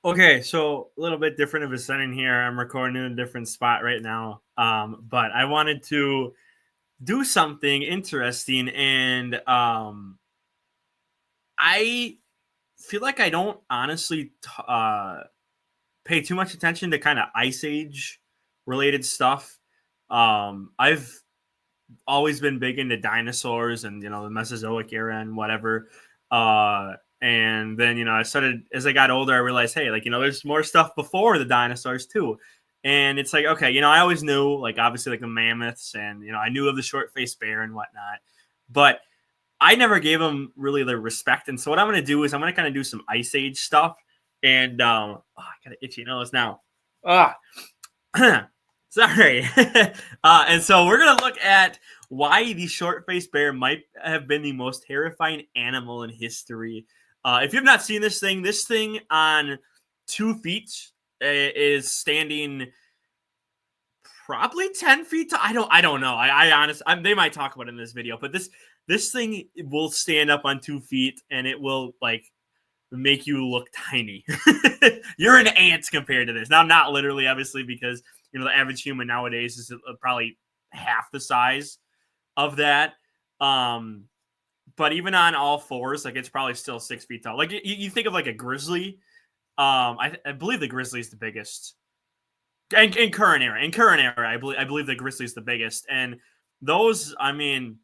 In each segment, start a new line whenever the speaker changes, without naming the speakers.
Okay, so a little bit different of a setting here. I'm recording in a different spot right now. But I wanted to do something interesting, and I feel like I don't honestly pay too much attention to kind of Ice Age related stuff. I've always been big into dinosaurs and the Mesozoic era and whatever. And then I started as I got older. I realized, hey, like there's more stuff before the dinosaurs too. And it's like, okay, I always knew, like, obviously, like the mammoths, and I knew of the short-faced bear and whatnot, but I never gave them really the respect. And so what I'm going to do is I'm going to kind of do some Ice Age stuff. And I got an itchy nose now. Ah, sorry. And so we're going to look at why the short-faced bear might have been the most terrifying animal in history. If you have not seen this thing on 2 feet is standing probably 10 feet tall. I don't know. I honestly, they might talk about it in this video, but this thing will stand up on 2 feet and it will like make you look tiny. You're an ant compared to this. Now, not literally, obviously, because the average human nowadays is probably half the size of that. But even on all fours, like, it's probably still 6 feet tall. Like, you think of like a grizzly. I believe the grizzly is the biggest. In current era, I believe the grizzly is the biggest, and those, I mean,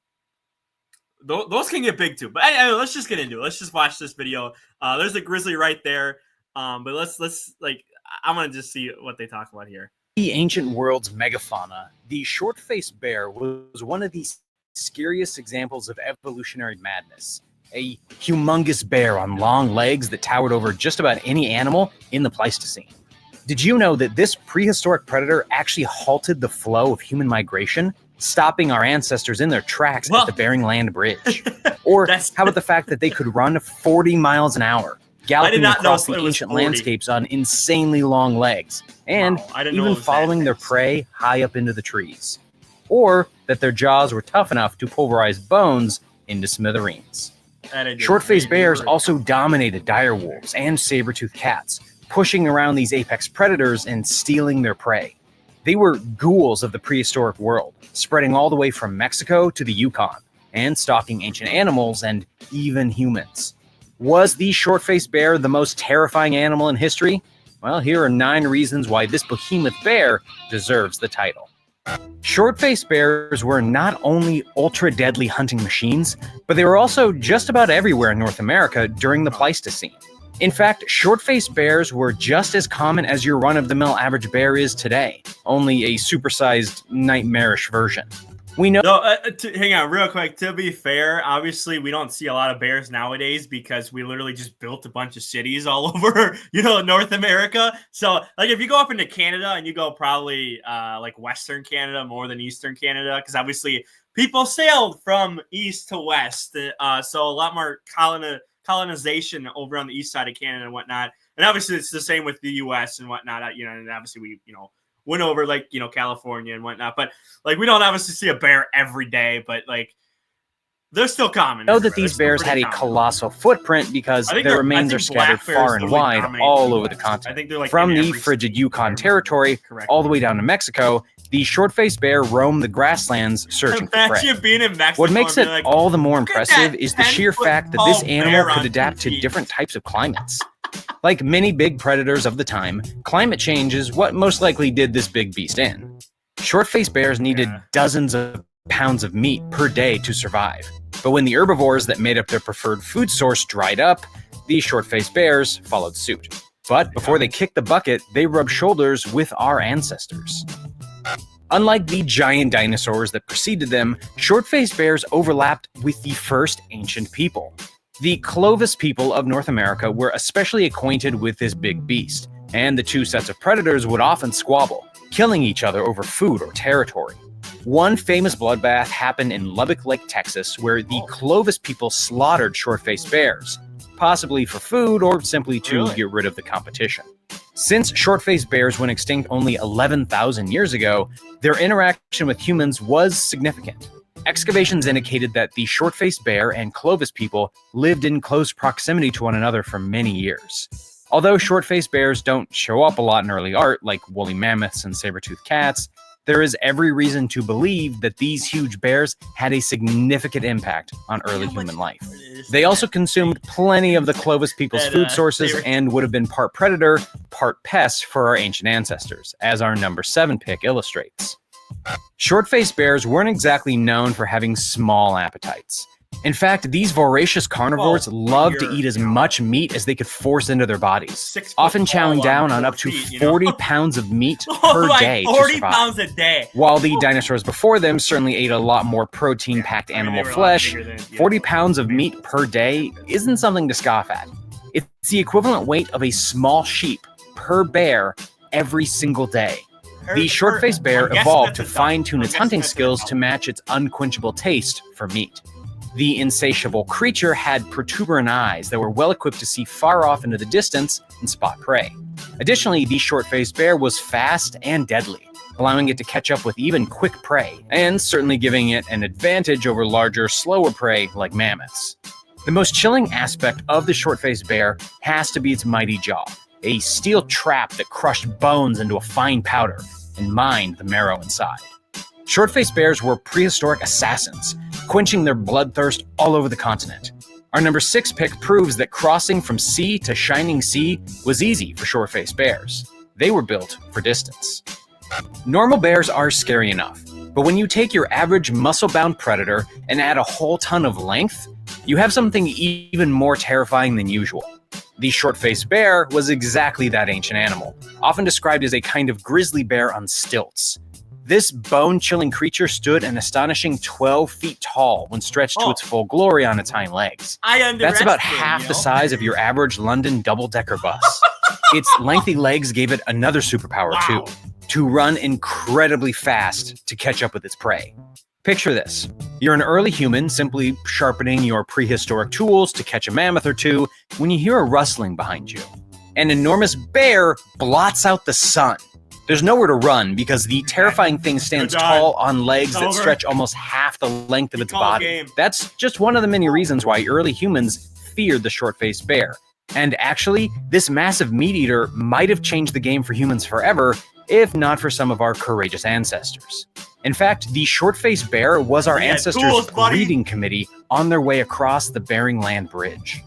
those can get big too. But anyway, let's just get into it. Let's just watch this video. There's a grizzly right there. But let's like, I'm gonna just see what they talk about here.
The ancient world's megafauna, the short-faced bear was one of the scariest examples of evolutionary madness. A humongous bear on long legs that towered over just about any animal in the Pleistocene. Did you know that this prehistoric predator actually halted the flow of human migration, stopping our ancestors in their tracks at the Bering Land Bridge? Or how about the fact that they could run 40 miles an hour, galloping across the ancient landscapes on insanely long legs, and even following their prey high up into the trees? Or that their jaws were tough enough to pulverize bones into smithereens. Short-faced bears also dominated dire wolves and saber-toothed cats, pushing around these apex predators and stealing their prey. They were ghouls of the prehistoric world, spreading all the way from Mexico to the Yukon, and stalking ancient animals and even humans. Was the short-faced bear the most terrifying animal in history? Well, here are 9 reasons why this behemoth bear deserves the title. Short-faced bears were not only ultra-deadly hunting machines, but they were also just about everywhere in North America during the Pleistocene. In fact, short-faced bears were just as common as your run-of-the-mill average bear is today, only a supersized, nightmarish version. We know.
No, hang on, real quick. To be fair, obviously, we don't see a lot of bears nowadays because we literally just built a bunch of cities all over, North America. So, like, if you go up into Canada and you go probably like Western Canada more than Eastern Canada, because obviously people sailed from east to west, so a lot more colonization over on the east side of Canada and whatnot. And obviously it's the same with the US and whatnot, and obviously we, went over like, California and whatnot, but like, we don't obviously see a bear every day, but like, they're still common.
Know that these bears had a colossal footprint because their remains are scattered far and wide all over the continent. From the frigid Yukon territory all the way down to Mexico, the short-faced bear roamed the grasslands searching for prey. What makes it all the more impressive is the sheer fact that this animal could adapt to different types of climates. Like many big predators of the time, climate change is what most likely did this big beast in. Short-faced bears needed dozens of pounds of meat per day to survive. But when the herbivores that made up their preferred food source dried up, the short-faced bears followed suit. But before they kicked the bucket, they rubbed shoulders with our ancestors. Unlike the giant dinosaurs that preceded them, short-faced bears overlapped with the first ancient people. The Clovis people of North America were especially acquainted with this big beast, and the two sets of predators would often squabble, killing each other over food or territory. One famous bloodbath happened in Lubbock Lake, Texas, where the Clovis people slaughtered short-faced bears, possibly for food or simply to get rid of the competition. Since short-faced bears went extinct only 11,000 years ago, their interaction with humans was significant. Excavations indicated that the short-faced bear and Clovis people lived in close proximity to one another for many years. Although short-faced bears don't show up a lot in early art, like woolly mammoths and saber-toothed cats, there is every reason to believe that these huge bears had a significant impact on early human life. They also consumed plenty of the Clovis people's food sources and would have been part predator, part pest for our ancient ancestors, as our number 7 pick illustrates. Short-faced bears weren't exactly known for having small appetites. In fact, these voracious carnivores loved to eat as much meat as they could force into their bodies, often chowing down on up to 40 pounds of meat per day to
40
survive.
pounds a day.
While the dinosaurs before them certainly ate a lot more protein-packed animal flesh, 40 pounds of meat per day isn't something to scoff at. It's the equivalent weight of a small sheep per bear every single day. The short-faced bear evolved to fine-tune its hunting skills to match its unquenchable taste for meat. The insatiable creature had protuberant eyes that were well equipped to see far off into the distance and spot prey. Additionally, the short-faced bear was fast and deadly, allowing it to catch up with even quick prey, and certainly giving it an advantage over larger, slower prey like mammoths. The most chilling aspect of the short-faced bear has to be its mighty jaw, a steel trap that crushed bones into a fine powder and mined the marrow inside. Short-faced bears were prehistoric assassins, quenching their bloodthirst all over the continent. Our number 6 pick proves that crossing from sea to shining sea was easy for short-faced bears. They were built for distance. Normal bears are scary enough, but when you take your average muscle-bound predator and add a whole ton of length, you have something even more terrifying than usual. The short-faced bear was exactly that ancient animal, often described as a kind of grizzly bear on stilts. This bone-chilling creature stood an astonishing 12 feet tall when stretched to its full glory on its hind legs. That's about half the size of your average London double-decker bus. Its lengthy legs gave it another superpower too, to run incredibly fast to catch up with its prey. Picture this. You're an early human simply sharpening your prehistoric tools to catch a mammoth or two when you hear a rustling behind you. An enormous bear blots out the sun. There's nowhere to run because the terrifying thing stands tall on legs that stretch almost half the length of its body. That's just one of the many reasons why early humans feared the short-faced bear. And actually, this massive meat eater might have changed the game for humans forever, if not for some of our courageous ancestors. In fact, the short-faced bear was our ancestors' breeding committee on their way across the Bering Land Bridge.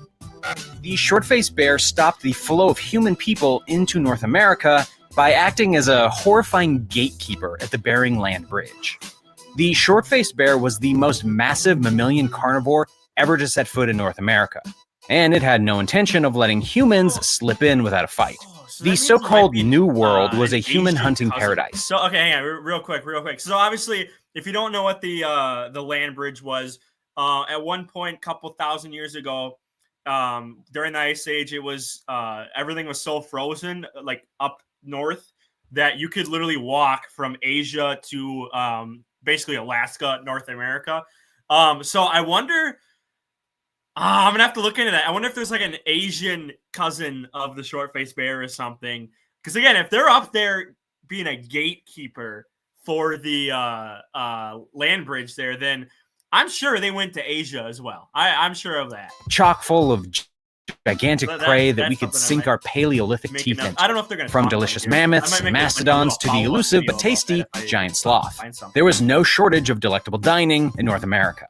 The short-faced bear stopped the flow of human people into North America by acting as a horrifying gatekeeper at the Bering Land Bridge. The short-faced bear was the most massive mammalian carnivore ever to set foot in North America, and it had no intention of letting humans slip in without a fight. The so-called New World was a human hunting paradise.
So, okay, hang on, real quick. So, obviously, if you don't know what the land bridge was, at one point, couple thousand years ago, during the Ice Age, it was everything was so frozen, like up north, that you could literally walk from Asia to basically Alaska, North America. So I wonder. I'm gonna have to look into that. I wonder if there's like an Asian cousin of the short-faced bear or something. Because again, if they're up there being a gatekeeper for the land bridge there, then I'm sure they went to Asia as well. I'm sure of that.
Chock full of gigantic prey that we could sink our Paleolithic teeth into.
I don't know if they're gonna
from delicious mammoths and mastodons to the elusive but tasty giant sloth. There was no shortage of delectable dining in North America.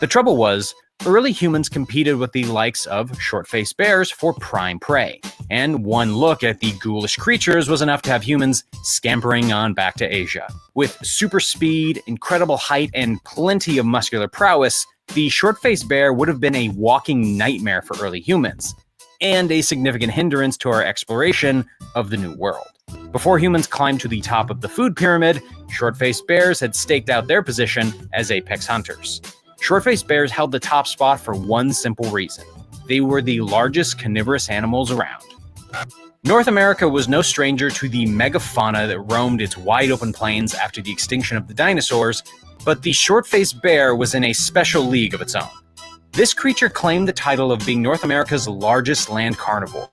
The trouble was, early humans competed with the likes of short-faced bears for prime prey, and one look at the ghoulish creatures was enough to have humans scampering on back to Asia. With super speed, incredible height, and plenty of muscular prowess, the short-faced bear would have been a walking nightmare for early humans, and a significant hindrance to our exploration of the New World. Before humans climbed to the top of the food pyramid, short-faced bears had staked out their position as apex hunters. Short-faced bears held the top spot for one simple reason. They were the largest carnivorous animals around. North America was no stranger to the megafauna that roamed its wide-open plains after the extinction of the dinosaurs, but the short-faced bear was in a special league of its own. This creature claimed the title of being North America's largest land carnivore,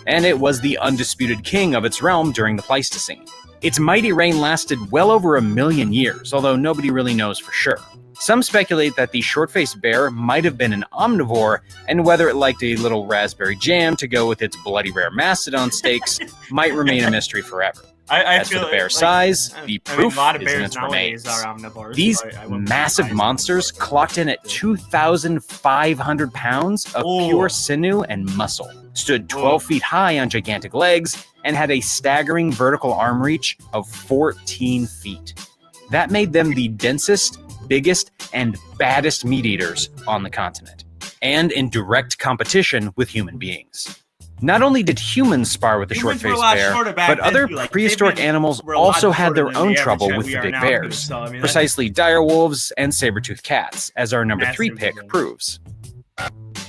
and it was the undisputed king of its realm during the Pleistocene. Its mighty reign lasted well over 1 million years, although nobody really knows for sure. Some speculate that the short-faced bear might have been an omnivore, and whether it liked a little raspberry jam to go with its bloody rare mastodon steaks might remain a mystery forever. As for the bear's size, the proof is in its remains. These massive monsters clocked in at 2,500 pounds of pure sinew and muscle, stood 12 feet high on gigantic legs, and had a staggering vertical arm reach of 14 feet. That made them the densest, biggest, and baddest meat eaters on the continent, and in direct competition with human beings. Not only did humans spar with the short-faced bear, but other prehistoric animals also had their own trouble with the big bears, precisely dire wolves and saber-toothed cats, as our number 3 pick proves.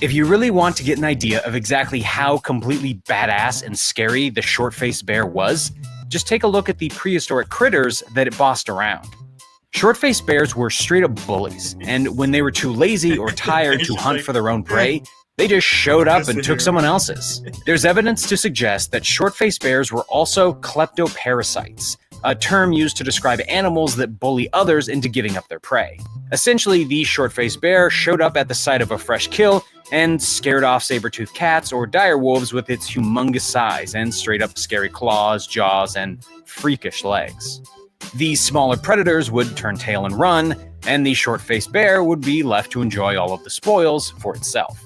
If you really want to get an idea of exactly how completely badass and scary the short-faced bear was, just take a look at the prehistoric critters that it bossed around. Short-faced bears were straight-up bullies, and when they were too lazy or tired to hunt for their own prey, they just showed up and took someone else's. There's evidence to suggest that short-faced bears were also kleptoparasites, a term used to describe animals that bully others into giving up their prey. Essentially, the short-faced bear showed up at the site of a fresh kill and scared off saber-toothed cats or dire wolves with its humongous size and straight-up scary claws, jaws, and freakish legs. These smaller predators would turn tail and run, and the short-faced bear would be left to enjoy all of the spoils for itself.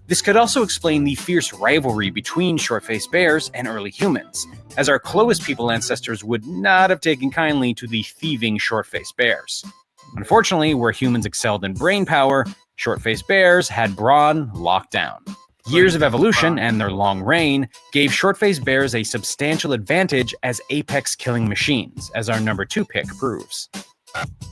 This could also explain the fierce rivalry between short-faced bears and early humans, as our Clovis people ancestors would not have taken kindly to the thieving short-faced bears. Unfortunately, where humans excelled in brain power, short-faced bears had brawn locked down. Years of evolution and their long reign gave short-faced bears a substantial advantage as apex killing machines, as our number 2 pick proves.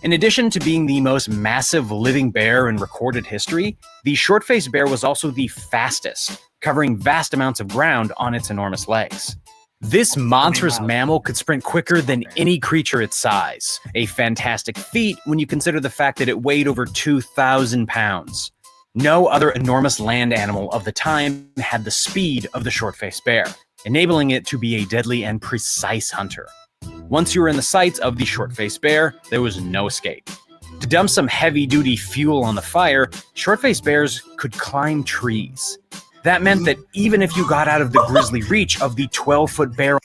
In addition to being the most massive living bear in recorded history, the short-faced bear was also the fastest, covering vast amounts of ground on its enormous legs. This monstrous mammal could sprint quicker than any creature its size, a fantastic feat when you consider the fact that it weighed over 2,000 pounds. No other enormous land animal of the time had the speed of the short-faced bear, enabling it to be a deadly and precise hunter. Once you were in the sights of the short-faced bear, there was no escape. To dump some heavy-duty fuel on the fire, short-faced bears could climb trees. That meant that even if you got out of the grisly reach of the 12-foot bear...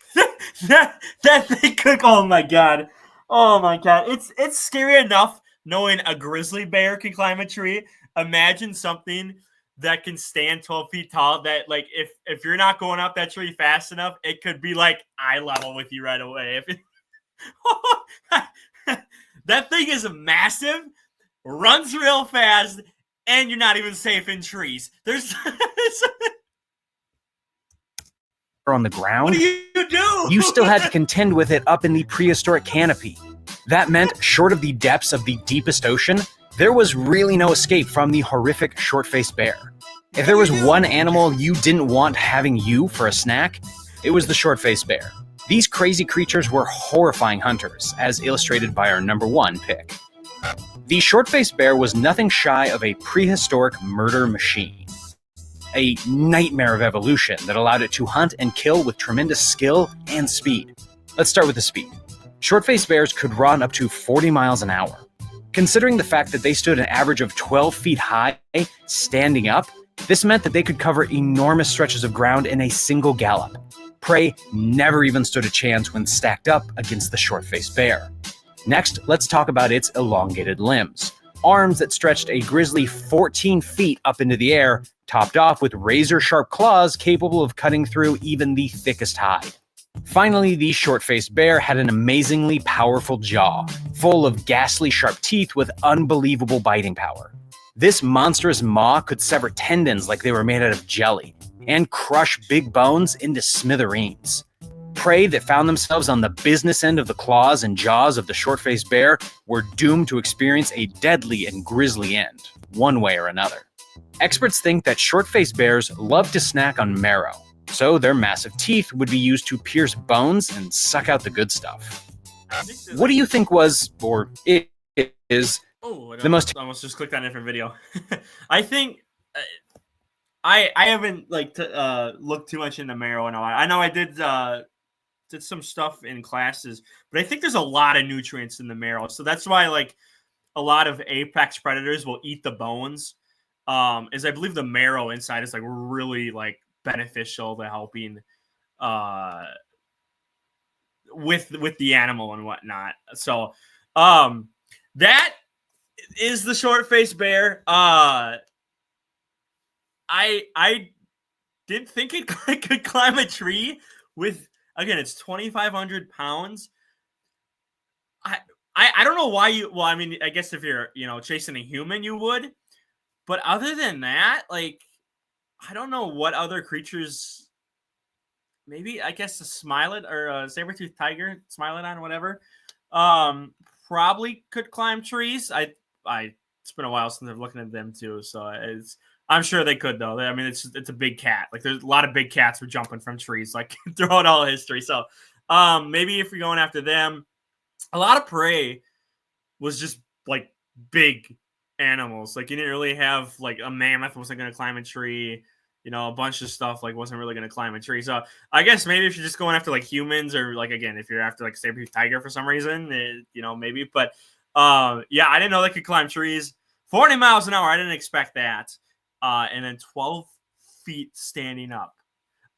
that thing could... Oh my god. It's scary enough knowing a grizzly bear can climb a tree. Imagine something that can stand 12 feet tall, that like if you're not going up that tree fast enough, it could be like eye level with you right away. That thing is massive, runs real fast, and you're not even safe in trees. There's
on the ground.
What do you do?
You still had to contend with it up in the prehistoric canopy. That meant, short of the depths of the deepest ocean, there was really no escape from the horrific short-faced bear. If there was one animal you didn't want having you for a snack, it was the short-faced bear. These crazy creatures were horrifying hunters, as illustrated by our number 1 pick. The short-faced bear was nothing shy of a prehistoric murder machine. A nightmare of evolution that allowed it to hunt and kill with tremendous skill and speed. Let's start with the speed. Short-faced bears could run up to 40 miles an hour. Considering the fact that they stood an average of 12 feet high, standing up, this meant that they could cover enormous stretches of ground in a single gallop. Prey never even stood a chance when stacked up against the short-faced bear. Next, let's talk about its elongated limbs. Arms that stretched a grisly 14 feet up into the air, topped off with razor-sharp claws capable of cutting through even the thickest hide. Finally, the short-faced bear had an amazingly powerful jaw, full of ghastly sharp teeth with unbelievable biting power. This monstrous maw could sever tendons like they were made out of jelly, and crush big bones into smithereens. Prey that found themselves on the business end of the claws and jaws of the short-faced bear were doomed to experience a deadly and grisly end, one way or another. Experts think that short-faced bears love to snack on marrow, so their massive teeth would be used to pierce bones and suck out the good stuff. What do you think was, or is, the most...
I almost just clicked on a different video. I think... I haven't looked too much into marrow in a while. I know I did some stuff in classes, but I think there's a lot of nutrients in the marrow. So that's why a lot of apex predators will eat the bones, is I believe the marrow inside is like really like beneficial to helping uh with the animal and whatnot. So that is the short faced bear. I didn't think it could climb a tree with, again, it's 2,500 pounds. I don't know why you, well, I mean, I guess if you're, chasing a human, you would, but other than that, like, I don't know what other creatures, maybe, I guess a Smilodon or a saber-toothed tiger, Smilodon, whatever, um, probably could climb trees. It's been a while since I've looked at them too, so I'm sure they could though. I mean, it's a big cat. Like there's a lot of big cats who are jumping from trees like throughout all history. So maybe if you're going after them, a lot of prey was just like big animals. Like you didn't really have like a mammoth wasn't going to climb a tree. A bunch of stuff like wasn't really going to climb a tree. So I guess maybe if you're just going after like humans or like, again, if you're after like saber-toothed tiger for some reason, maybe. But yeah, I didn't know they could climb trees. 40 miles an hour. I didn't expect that. And then 12 feet standing up.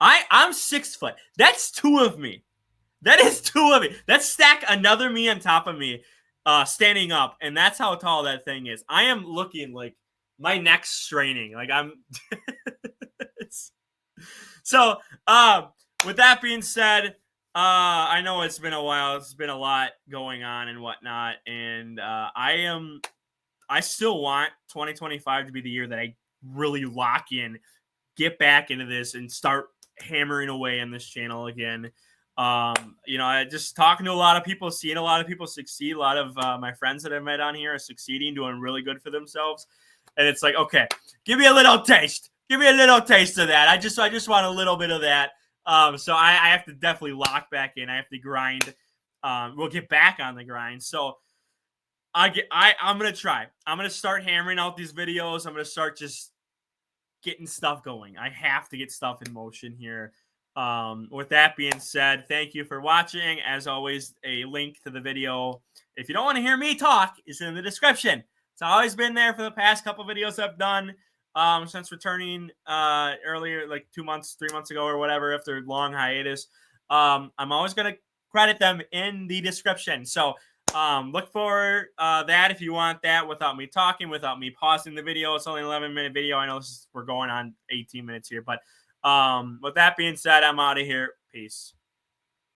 I'm 6 foot. That's two of me. That is two of me. That's stack another me on top of me, standing up, and that's how tall that thing is. I am looking like my neck's straining. Like I'm. So, with that being said, I know it's been a while. It's been a lot going on and whatnot, and I still want 2025 to be the year that I really lock in, get back into this, and start hammering away on this channel again. I just talking to a lot of people, seeing a lot of people succeed. A lot of my friends that I've met on here are succeeding, doing really good for themselves. And it's like, okay, give me a little taste. Give me a little taste of that. I just want a little bit of that. So I have to definitely lock back in. I have to grind. We'll get back on the grind. So I'm gonna try. I'm gonna start hammering out these videos. I'm gonna start just getting stuff going. I have to get stuff in motion here. With that being said, thank you for watching. As always, a link to the video, if you don't want to hear me talk, is in the description. It's always been there for the past couple videos I've done since returning earlier, like 2 months, 3 months ago or whatever, after long hiatus. I'm always going to credit them in the description. So look for that if you want that without me talking, without me pausing the video. It's only an 11-minute video. I know we're going on 18 minutes here, but with that being said, I'm out of here. Peace.